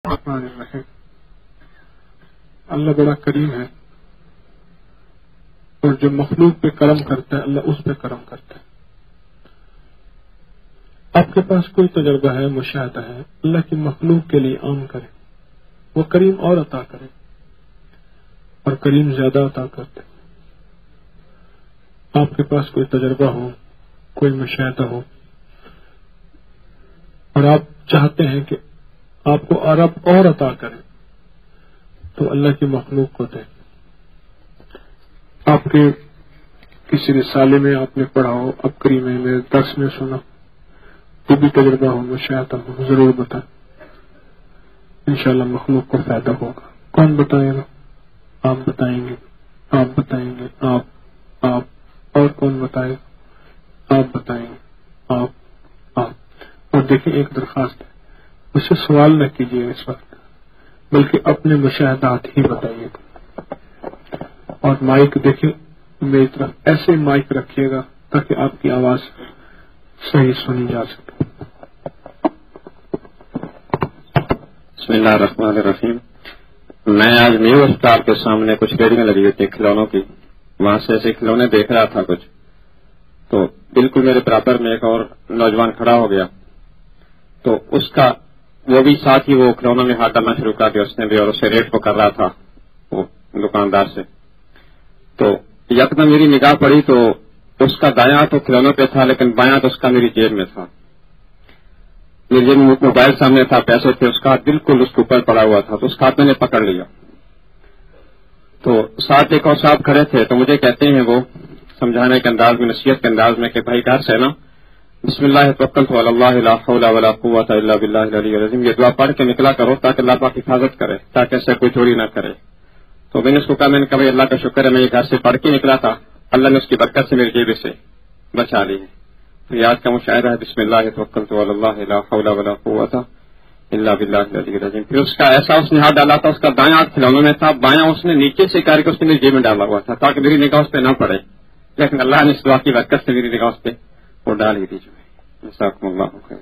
الرحمن الرحیم۔ اللہ بڑا کریم ہے اور جو مخلوق پہ کرم کرتا ہے اللہ اس پہ کرم کرتا ہے۔ آپ کے پاس کوئی تجربہ ہے، مشاہدہ ہے، اللہ کی مخلوق کے لیے عام کرے، وہ کریم اور عطا کرے اور کریم زیادہ عطا کرتے۔ آپ کے پاس کوئی تجربہ ہو، کوئی مشاہدہ ہو اور آپ چاہتے ہیں کہ آپ کو عرب اور عطا کرے تو اللہ کی مخلوق کو دیں۔ آپ کے کسی رسالے میں آپ نے پڑھا ہو، اب کریم میں میرے درس میں سنا، تو بھی تجربہ ہو، مشاہدہ ہو، ضرور بتائیں، انشاءاللہ مخلوق کو فائدہ ہوگا۔ کون بتائے گا؟ آپ بتائیں گے، آپ بتائیں گے، آپ اور کون بتائے گا؟ آپ بتائیں گے، آپ اور دیکھیں ایک درخواست ہے، مجھ سے سوال نہ کیجیے اس وقت، بلکہ اپنے مشاہدات ہی بتائیے گا۔ اور مائک دیکھیں میری طرف، ایسے مائک رکھیے گا تاکہ آپ کی آواز صحیح سنی جا سکے۔ بسم اللہ الرحمن الرحیم۔ میں آج نیو اسٹار کے سامنے کچھ ریڈیاں لگی ہوئی تھی کھلونوں کی، وہاں سے ایسے کھلونے دیکھ رہا تھا کچھ، تو بالکل میرے برابر میں ایک اور نوجوان کھڑا ہو گیا، تو اس کا وہ بھی ساتھ ہی وہ کھلونوں میں ہاتھ ڈالنا شروع کر دیا اس نے بھی، اور اسے ریٹ کو کر رہا تھا وہ دکاندار سے۔ تو یکدم میری نگاہ پڑی تو اس کا دایاں تو کھلونوں پہ تھا لیکن بایاں تو اس کا میری جیب میں تھا، میری جیب میں موبائل سامنے تھا، پیسے تھے، اس کا ہاتھ بالکل اس کے اوپر پڑا ہوا تھا، تو اس کا ہاتھ میں نے پکڑ لیا۔ تو ساتھ ایک اور صاحب کھڑے تھے، تو مجھے کہتے ہیں وہ سمجھانے کے انداز میں، نصیحت کے انداز میں کہ بھائی گھر سے نا بسم اللہ توکلت علی اللہ لا حول ولا قوت الا باللہ العلی العظیم، یہ دعا پڑھ کے نکلا کرو تاکہ اللہ پاک حفاظت کرے، تاکہ ایسے کوئی چوری نہ کرے۔ تو میں نے اس کو کہا، میں نے کہا بھائی اللہ کا شکر ہے میں یہ گھر سے پڑھ کے نکلا تھا، اللہ نے اس کی برکت سے میری جیب سے بچا لی ہے۔ تو یاد کا مشاعرہ ہے بسم اللہ توکلت علی اللہ لا حول ولا قوت الا باللہ العلی العظیم۔ پھر اس کا ایسا اس نے ہاتھ ڈالا تھا، اس کا دایاں ہاتھ کھلونوں میں تھا، بایاں اس نے نیچے سے کر کے اس نے میری جیب میں ڈالا ہوا تھا تاکہ میری نگاہ اس پہ نہ پڑے، لیکن اللہ نے اس دعا کی برکت سے میری نگاہ اس پہ وہ ڈال ہی دی۔ جزاکم اللہ خیر۔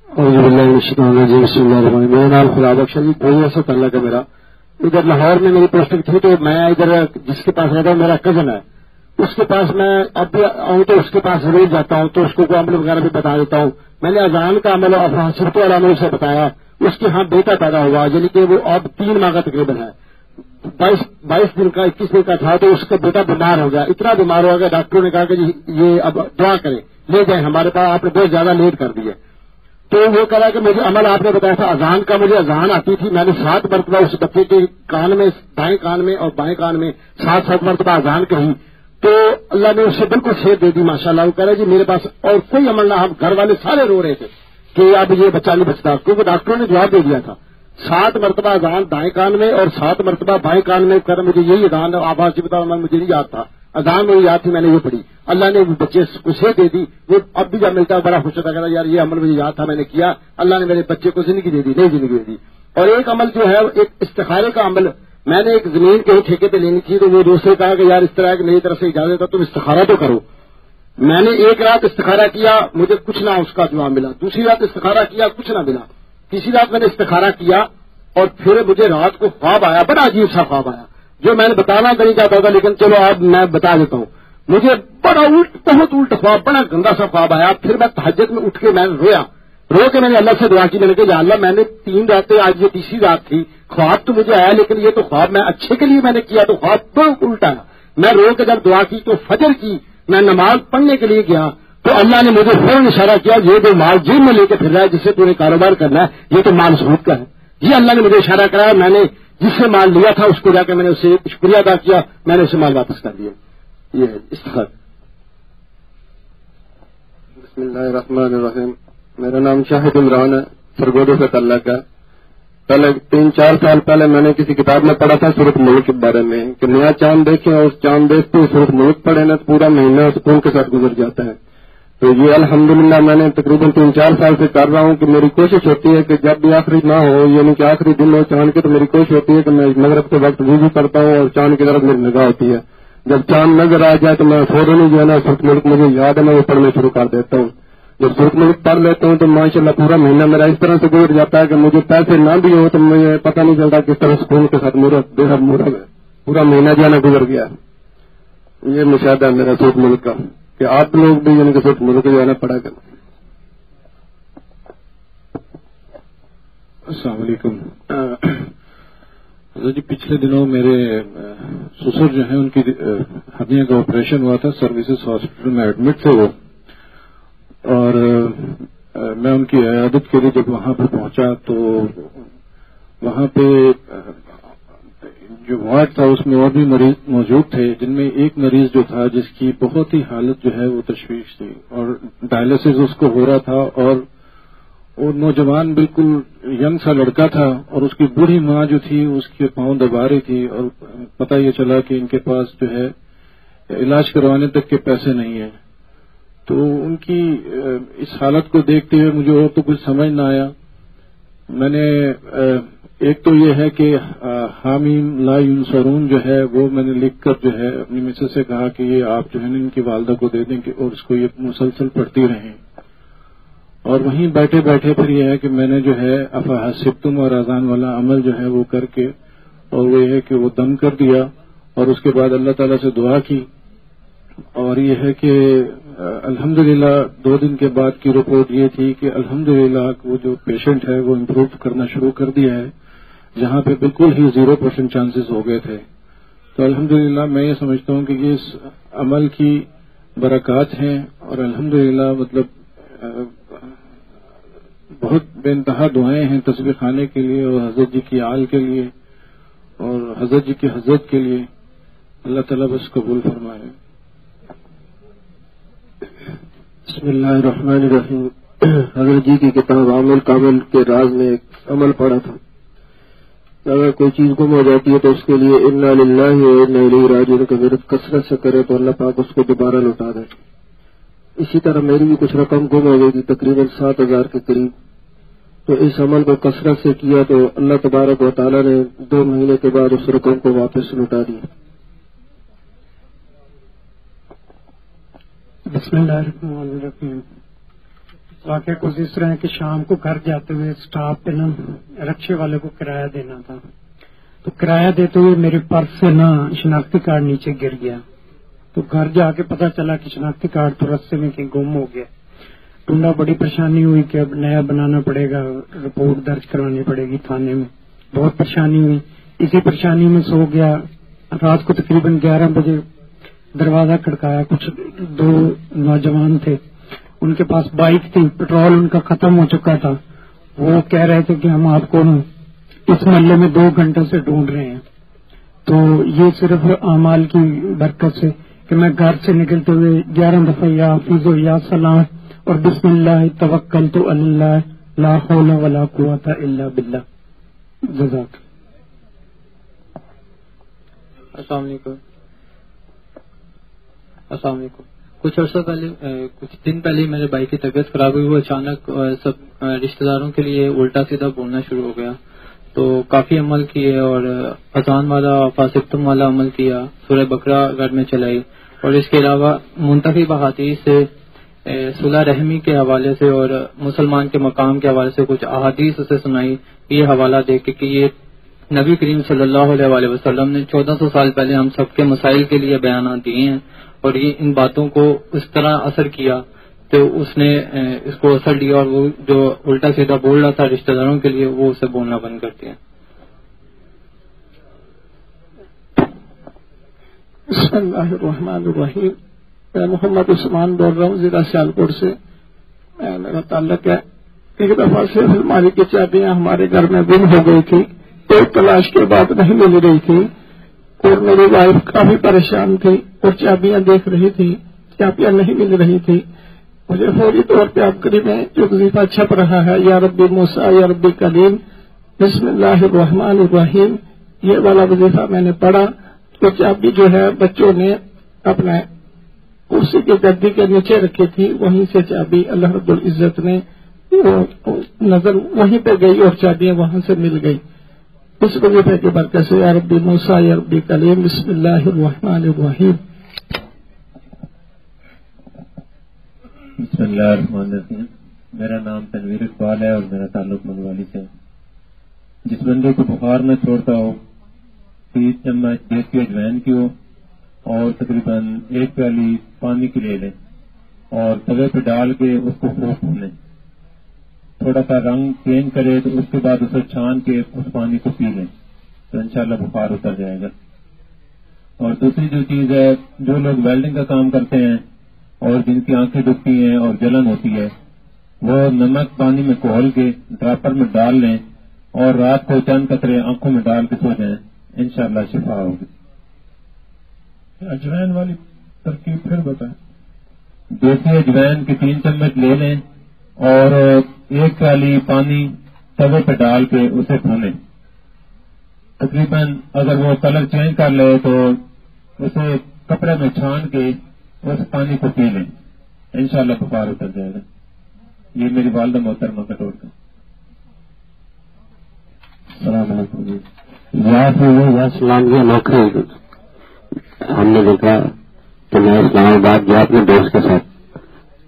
اعوذ باللہ من الشیطان الرجیم، بسم اللہ الرحمن الرحیم۔ میرا نام خدا بخش ہے، کوئی ایسا تعلق ہے میرا، ادھر لاہور میں میری پوسٹنگ تھی، تو میں ادھر جس کے پاس رہتا ہوں میرا کزن ہے، اس کے پاس میں اب بھی آؤں تو اس کے پاس ضرور جاتا ہوں، تو اس کو عمل وغیرہ بھی بتا دیتا ہوں۔ میں نے اذان کا عمل اور صرف والا عمل سے بتایا، اس کے ہاں بیٹا پیدا ہوا، یعنی کہ وہ اب 3 ماہ کا تقریباً ہے، 22 دن کا 21 دن کا تھا، تو اس کا بیٹا بیمار ہو گیا، اتنا بیمار ہو گیا ڈاکٹروں نے کہا کہ جی یہ اب دعا کریں، لے جائیں ہمارے پاس، آپ نے بہت زیادہ لیٹ کر دی ہے۔ تو وہ کہہ رہا کہ مجھے عمل آپ نے بتایا تھا اذان کا، مجھے اذان آتی تھی، میں نے 7 مرتبہ اس بچے کے کان میں، دائیں کان میں اور بائیں کان میں 7 مرتبہ اذان کہی، تو اللہ نے اسے بالکل صحت دے دی ماشاءاللہ۔ وہ کہہ رہا جی میرے پاس اور کوئی عمل نہ، ہم گھر والے سارے رو رہے تھے کہ اب یہ بچہ نہیں بچتا، کیونکہ ڈاکٹروں نے جواب دے دیا تھا 7 مرتبہ اذان دائیں کان میں اور 7 مرتبہ بائیں کان میں، کہہ رہا مجھے یہی اذان آواز سے بتا، مجھے نہیں یاد تھا، اذان مجھے یاد تھی، میں نے یہ پڑھی، اللہ نے بچے کو صحت دے دی۔ وہ اب بھی جب ملتا ہے بڑا خوش ہوتا ہے، یار یہ عمل مجھے یاد تھا میں نے کیا، اللہ نے میرے بچے کو زندگی دے دی، نئی زندگی دے دی۔ اور ایک عمل جو ہے ایک استخارے کا عمل، میں نے ایک زمین کہیں ٹھیکے پہ لینی تھی، تو وہ دوسرے کہا کہ یار اس طرح کہ میری طرف سے اجازت ہے تم استخارہ تو کرو۔ میں نے ایک رات استخارہ کیا، مجھے کچھ نہ اس کا جواب ملا، دوسری رات استخارہ کیا، کچھ نہ ملا، تیسری رات میں نے استخارہ کیا، اور پھر مجھے رات کو خواب آیا، بڑا عجیب سا خواب آیا جو میں نے بتانا نہیں چاہتا تھا، لیکن چلو اب میں بتا دیتا ہوں۔ مجھے بہت الٹ خواب، بڑا گندا سا خواب آیا۔ پھر میں تہجد میں اٹھ کے میں رو کے میں نے اللہ سے دعا کی، میں نے کہا یا اللہ میں نے 3 راتیں، آج یہ تیسری رات تھی، خواب تو مجھے آیا لیکن یہ تو خواب میں اچھے کے لیے میں نے کیا، تو خواب بہت الٹا ہے۔ میں رو کے جب دعا کی تو فجر کی میں نماز پڑھنے کے لیے گیا تو اللہ نے مجھے فوراً اشارہ کیا، یہ جو مال جیب میں لے کے پھر رہا ہے، جس سے تمہیں کاروبار کرنا ہے، یہ تو مال سود کا ہے۔ یہ اللہ نے مجھے اشارہ کرایا، میں نے جس سے مال لیا تھا اس کو جا کے میں نے اسے شکریہ ادا کیا، میں نے اسے مال واپس کر دیا۔ یہ ہے استخار۔ بسم اللہ الرحمن الرحیم۔ میرا نام شاہد عمران ہے، سرگودے سے تعلق ہے۔ پہلے 3-4 سال پہلے میں نے کسی کتاب میں پڑھا تھا سورۃ ملک کے بارے میں کہ نیا چاند دیکھیں اور اس چاند دیکھتے سورۃ ملک پڑھے نا، پورا مہینہ سکون کے ساتھ گزر جاتا ہے۔ تو یہ الحمدللہ میں نے تقریباً 3-4 سال سے کر رہا ہوں کہ میری کوشش ہوتی ہے کہ جب بھی آخری نہ ہو، یعنی کہ آخری دن ہو چاند کے، تو میری کوشش ہوتی ہے کہ میں مغرب کے وقت وضو کرتا ہوں اور چاند کی طرف میری نگاہ ہوتی ہے۔ جب چاند نظر آ جائے تو میں فوراً جو ہے نا سورۃ ملک مجھے یاد ہے، میں وہ پڑھنا شروع کر دیتا ہوں۔ جب سورت ملک پڑھ لیتا ہوں تو ماشاءاللہ پورا مہینہ میرا اس طرح سے گزر جاتا ہے کہ مجھے پیسے نہ بھی ہو تو مجھے پتہ نہیں چلتا کس طرح سکون کے ساتھ پورا مہینہ جو ہے نا گزر گیا. یہ مشاہدہ ہے میرا سورت ملک کا کہ آپ لوگ بھی ان کے سورت ملک جو ہے نا پڑھا کریں. السلام علیکم. حضرت جی پچھلے دنوں میرے سسر جو ہیں ان کی ہرنیا کا آپریشن ہوا تھا, سروسز ہاسپٹل میں ایڈمٹ تھے وہ, اور میں ان کی عیادت کے لیے جب وہاں پہ پہنچا تو وہاں پہ جو وارڈ تھا اس میں اور بھی مریض موجود تھے, جن میں ایک مریض جو تھا جس کی بہت ہی حالت جو ہے وہ تشویش تھی اور ڈائلسس اس کو ہو رہا تھا, اور وہ نوجوان بالکل ینگ سا لڑکا تھا اور اس کی بوڑھی ماں جو تھی اس کے پاؤں دبا رہی تھی, اور پتہ یہ چلا کہ ان کے پاس جو ہے علاج کروانے تک کے پیسے نہیں ہیں. تو ان کی اس حالت کو دیکھتے ہوئے مجھے اور تو کچھ سمجھ نہ آیا. میں نے ایک تو یہ ہے کہ حامیم لا ینصرون جو ہے وہ میں نے لکھ کر جو ہے اپنی مسز سے کہا کہ یہ آپ جو ہے ان کی والدہ کو دے دیں کہ اور اس کو یہ مسلسل پڑھتی رہیں. اور وہیں بیٹھے بیٹھے پھر یہ ہے کہ میں نے جو ہے افحسبتم اور اذان والا عمل جو ہے وہ کر کے, اور وہ یہ ہے کہ وہ دم کر دیا اور اس کے بعد اللہ تعالیٰ سے دعا کی, اور یہ ہے کہ الحمدللہ 2 دن کے بعد کی رپورٹ یہ تھی کہ الحمدللہ وہ جو پیشنٹ ہے وہ امپروو کرنا شروع کر دیا ہے, جہاں پہ بالکل ہی 0% چانسز ہو گئے تھے. تو الحمدللہ میں یہ سمجھتا ہوں کہ یہ اس عمل کی برکات ہیں, اور الحمدللہ مطلب بہت بے انتہا دعائیں ہیں تسبیح خانے کے لیے اور حضرت جی کی آل کے لیے اور حضرت جی کی حضرت کے لیے. اللہ تعالیٰ بس قبول فرمائے. بسم اللہ الرحمن الرحیم. حضرت جی کی کتاب عامل کامل کے راز میں ایک عمل پڑھا تھا, اگر کوئی چیز گم ہو جاتی ہے تو اس کے لیے انا للہ و انا الیہ راجعون کا ورد کثرت سے کرے تو اللہ پاک اس کو دوبارہ لوٹا دے. اسی طرح میری بھی کچھ رقم گم ہو گئی تھی, تقریباً 7,000 کے قریب. تو اس عمل کو کثرت سے کیا تو اللہ تبارک و تعالیٰ نے 2 مہینے کے بعد اس رقم کو واپس لوٹا دیا. بسم اللہ الرحمن الرحیم. واقعہ کچھ اس طرح ہے کہ شام کو گھر جاتے ہوئے اسٹاف پہ نا رکشے والے کو کرایہ دینا تھا, تو کرایہ دیتے ہوئے میرے پرس سے نا شناختی کارڈ نیچے گر گیا. تو گھر جا کے پتہ چلا کہ شناختی کارڈ تو رستے میں کہیں گم ہو گیا. ڈھونڈا, بڑی پریشانی ہوئی کہ اب نیا بنانا پڑے گا, رپورٹ درج کروانی پڑے گی تھانے میں. بہت پریشانی ہوئی, اسی پریشانی میں سو گیا. رات کو تقریباً 11 بجے دروازہ کھڑکایا, کچھ 2 نوجوان تھے, ان کے پاس بائک تھی, پیٹرول ان کا ختم ہو چکا تھا. وہ کہہ رہے تھے کہ ہم آپ کو اس محلے میں 2 گھنٹے سے ڈھونڈ رہے ہیں. تو یہ صرف اعمال کی برکت سے کہ میں گھر سے نکلتے ہوئے 11 دفعہ یا حافظ و یا سلام اور بسم اللہ توکلت علی اللہ لا حول ولا قوت الا باللہ. جزاک. السلام علیکم. کچھ عرصہ پہلے کچھ دن پہلے میرے بھائی کی طبیعت خراب ہوئی. وہ اچانک سب رشتہ داروں کے لیے الٹا سیدھا بولنا شروع ہو گیا. تو کافی عمل کیے اور اذان والا فاسبتم والا عمل کیا, سورہ بقرہ گھر میں چلائی, اور اس کے علاوہ منتخب احادیث سے صلح رحمی کے حوالے سے اور مسلمان کے مقام کے حوالے سے کچھ احادیث اسے سنائی. یہ حوالہ دے کے کہ یہ نبی کریم صلی اللہ علیہ وسلم نے 1400 سال پہلے ہم سب کے مسائل کے لیے بیانات دیے ہیں, اور یہ ان باتوں کو اس طرح اثر کیا تو اس نے اس کو اثر لیا, اور وہ جو الٹا سیدھا بول رہا تھا رشتہ داروں کے لیے وہ اسے بولنا بند کر دیا. بسم اللہ الرحمن الرحیم. میں محمد عثمان بول رہا ہوں ضلع سیالکوٹ سے. میرا تعلق ہے, ایک دفعہ سے الماری کی چابیاں ہمارے گھر میں گم ہو گئی تھی, ایک تلاش کے بعد نہیں مل رہی تھی, اور میری وائف کافی پریشان تھی اور چابیاں دیکھ رہی تھی, چابیاں نہیں مل رہی تھی. مجھے فوری طور پہ آپ کری میں جو وظیفہ چھپ رہا ہے یا ربی موسیٰ یا ربی کلیم بسم اللہ الرحمن الرحیم, یہ والا وظیفہ میں نے پڑھا. تو چابی جو ہے بچوں نے اپنے کرسی کی گدی کے نیچے رکھی تھی, وہیں سے چابی اللہ رب العزت نے نظر وہیں پہ گئی اور چابیاں وہاں سے مل گئی. اس وظیفے کی برکت سے یا ربی موسیٰ یا ربی کلیم بسم اللہ الرحمن الرحیم. بسم اللہ الرحمن الرحیم. میرا نام تنویر اقبال ہے اور میرا تعلق منوالی سے. جس بندے کو بخار نہ چھوڑتا ہو 30 چمچ دیسی اجوائن کی ہو اور تقریباً 1 پیالی پانی کی لے لیں اور توے پہ ڈال کے اس کو خوب بھونیں. تھوڑا سا رنگ چینج کرے تو اس کے بعد اسے چھان کے اس پانی کو پی لیں تو انشاءاللہ بخار اتر جائے گا. اور دوسری جو چیز ہے، جو لوگ ویلڈنگ کا کام کرتے ہیں اور جن کی آنکھیں دکھتی ہیں اور جلن ہوتی ہے، وہ نمک پانی میں گھول کے ڈراپر میں ڈال لیں اور رات کو چند قطرے آنکھوں میں ڈال کے سو جائیں، انشاءاللہ شفا ہوگی. اجوائن والی ترکیب پھر بتائیں. دیسی اجوائن کے 3 چمچ لے لیں اور 1 پیالی پانی توے پہ ڈال کے اسے بھونیں. تقریباً اگر وہ کلر چینج کر لے تو اسے کپڑے میں چھان کے اس پانی کو پی لیں، انشاءاللہ بخار اتر جائے گا. یہ میری والدہ محترمہ کا ٹوٹکا. السلام علیکم. یا سلام یہ نوکری ہم نے دیکھا کہ میں اسلام آباد گیا اپنے دوست کے ساتھ،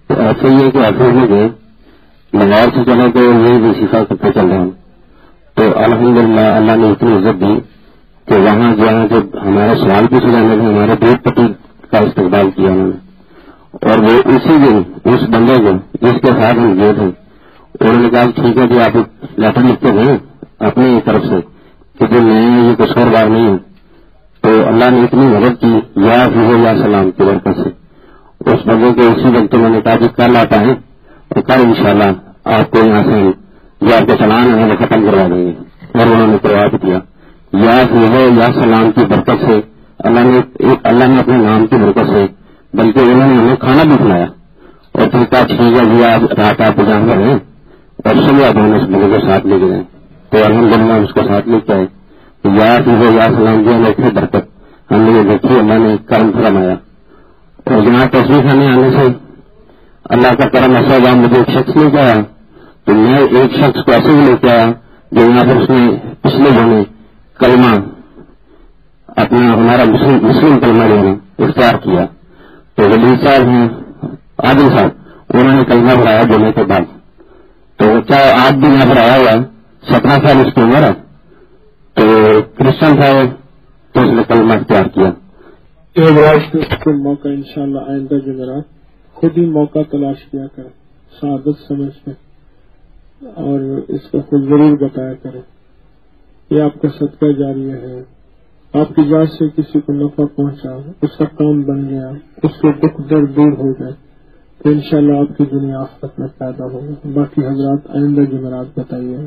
تو ایسے ہی ہے کہ آفس میں گئے لاہور سے چلے تو یہ وظیفہ کرتے چل رہے ہیں. تو الحمدللہ اللہ نے اتنی عزت دی کہ وہاں جہاں جو ہمارے سوال پوچھے جانے میں ہمارے دودھ پتی کا استقبال کیا انہوں نے. اور وہ اسی دن اس بندے کو جس کے ساتھ ہم گئے تھے انہوں نے کہا ٹھیک ہے جی آپ لیٹر لکھتے گئے اپنی طرف سے کہ جو میں یہ قصوروار نہیں ہوں. تو اللہ نے اتنی مدد کی یا فضل یا سلام کی برکت سے. اس بندے کو اسی وقت انہوں نے کہا کہ کل آتا ہے اور کل انشاءاللہ آپ کو یہاں سے جو آپ کے چلان ہے وہ ختم کروا دیں گے. اور انہوں نے کروا دیا. یا فضل یا سلام کی برکت سے اللہ نے اپنے نام کی برکت سے بلکہ انہوں نے ہمیں کھانا بھی کھلایا اور پھر کہا ٹھیک ہے جی آج رات آپ جان کر رہے اور صبح آپ اس بندے کو ساتھ لے کے جائیں. تو الحمدللہ اس کو ساتھ لے کے آئے. یا فضل یا سلام جو ہمیں اتنی برکت ہم نے یہ دیکھی اللہ نے کرم فرمایا. اور جہاں تصویر خانے آنے سے اللہ کا کرم ایسا ہوا مجھے ایک شخص لے کے آیا تو میں ایک شخص کو ایسے بھی لے کے آیا جو یہاں پر اس نے پچھلے دنوں کلمہ اپنا ہمارا مسلم کلمہ جو ہے اختیار کیا. تو ولی صاحب ہیں عادل صاحب انہوں نے کلمہ پڑھایا بولنے کے بعد. تو کیا آپ بھی یہاں پر آیا ہوا 17 سال اس کی عمر ہے تو کرسچن تھا تو اس نے کلمہ اختیار کیا. موقع انشاءاللہ آئندہ جمعرات خود ہی موقع تلاش کیا کریں سعادت سمجھ کے اور اس کو خود ضرور بتایا کریں. یہ آپ کا صدقہ جاریہ ہے. آپ کی ذات سے کسی کو نفع پہنچا اس کا کام بن گیا اس کے دکھ درد دور ہو گئے تو انشاءاللہ آپ کی دنیا آخرت میں پیدا ہوگا. باقی حضرات آئندہ جمعرات بتائیے.